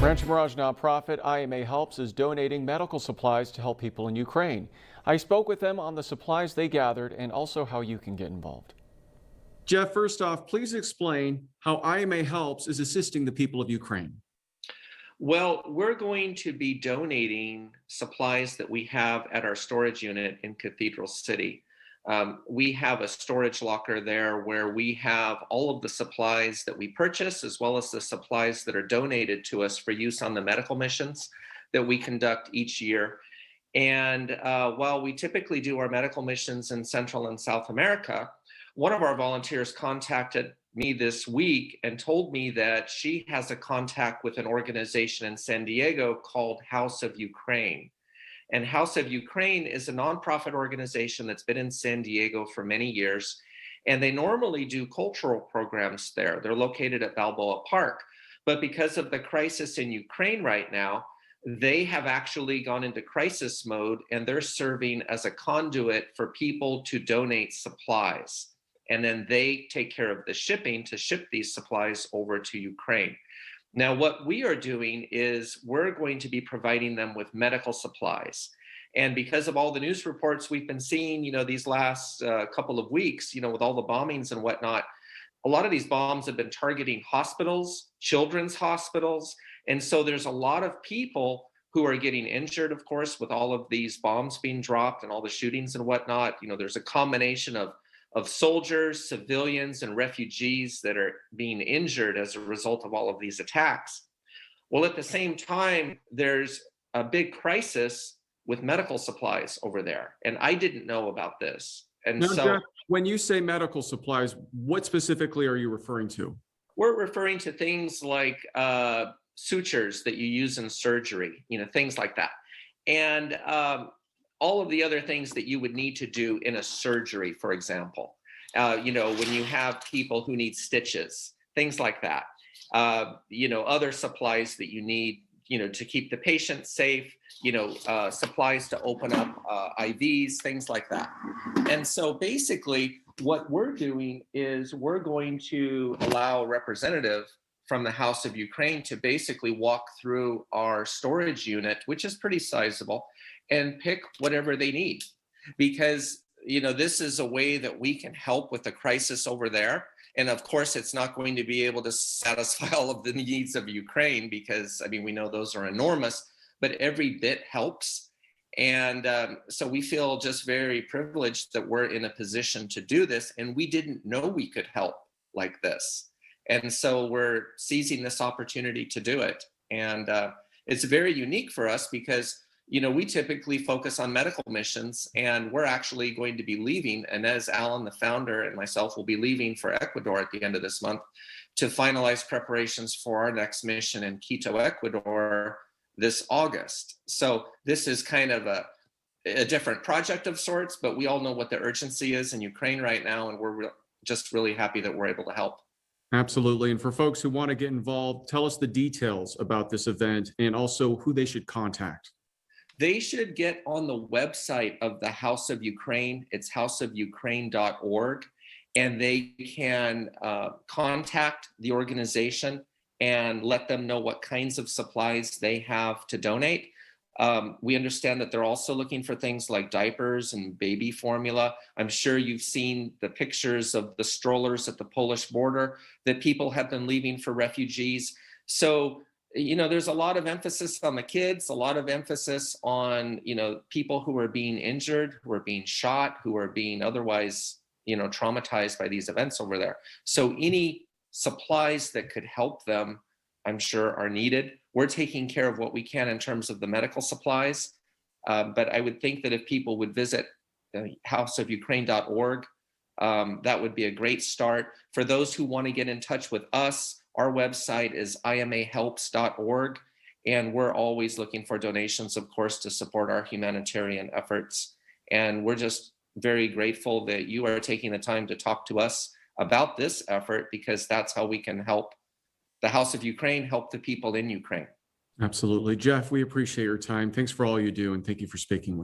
Rancho Mirage nonprofit Ima Helps is donating medical supplies to help people in Ukraine. I spoke with them on the supplies they gathered and also how you can get involved. Jeff, first off, please explain how IMA Helps is assisting the people of Ukraine. Well, we're going to be donating supplies that we have at our storage unit in Cathedral City. We have a storage locker there where we have all of the supplies that we purchase, as well as the supplies that are donated to us for use on the medical missions that we conduct each year. And while we typically do our medical missions in Central and South America, one of our volunteers contacted me this week and told me that she has a contact with an organization in San Diego called House of Ukraine. And House of Ukraine is a nonprofit organization that's been in San Diego for many years. And they normally do cultural programs there. They're located at Balboa Park. But because of the crisis in Ukraine right now, they have actually gone into crisis mode and they're serving as a conduit for people to donate supplies. And then they take care of the shipping to ship these supplies over to Ukraine. Now, what we are doing is we're going to be providing them with medical supplies. And because of all the news reports we've been seeing, these last couple of weeks, with all the bombings and whatnot, a lot of these bombs have been targeting hospitals, children's hospitals. And so there's a lot of people who are getting injured, of course, with all of these bombs being dropped and all the shootings and whatnot. There's a combination of soldiers, civilians, and refugees that are being injured as a result of all of these attacks. Well, at the same time, there's a big crisis with medical supplies over there. And I didn't know about this. And Now, so Jeff, when you say medical supplies, what specifically are you referring to? we're referring to things like sutures that you use in surgery, things like that. And all of the other things that you would need to do in a surgery, for example, when you have people who need stitches, things like that, other supplies that you need, to keep the patient safe, supplies to open up IVs, things like that. And so basically what we're doing is we're going to allow a representative from the House of Ukraine to basically walk through our storage unit, which is pretty sizable, and pick whatever they need. Because, this is a way that we can help with the crisis over there. And of course, it's not going to be able to satisfy all of the needs of Ukraine because, we know those are enormous, but every bit helps. And so we feel just very privileged that we're in a position to do this. And we didn't know we could help like this. And so we're seizing this opportunity to do it. And it's very unique for us because, we typically focus on medical missions, and we're actually going to be leaving. Inez Allen, the founder, and myself will be leaving for Ecuador at the end of this month to finalize preparations for our next mission in Quito, Ecuador this August. So this is kind of a different project of sorts, but we all know what the urgency is in Ukraine right now, and we're just really happy that we're able to help. Absolutely. And for folks who want to get involved, tell us the details about this event and also who they should contact. They should get on the website of the House of Ukraine. It's houseofukraine.org, and they can contact the organization and let them know what kinds of supplies they have to donate. We understand that they're also looking for things like diapers and baby formula. I'm sure you've seen the pictures of the strollers at the Polish border that people have been leaving for refugees. So, there's a lot of emphasis on the kids, a lot of emphasis on, people who are being injured, who are being shot, who are being otherwise, traumatized by these events over there. So any supplies that could help them, I'm sure, are needed. We're taking care of what we can in terms of the medical supplies. But I would think that if people would visit houseofukraine.org, that would be a great start. For those who want to get in touch with us, our website is imahelps.org, and we're always looking for donations, of course, to support our humanitarian efforts. And we're just very grateful that you are taking the time to talk to us about this effort, because that's how we can help the House of Ukraine, help the people in Ukraine. Absolutely. Jeff, we appreciate your time. Thanks for all you do, and thank you for speaking with us.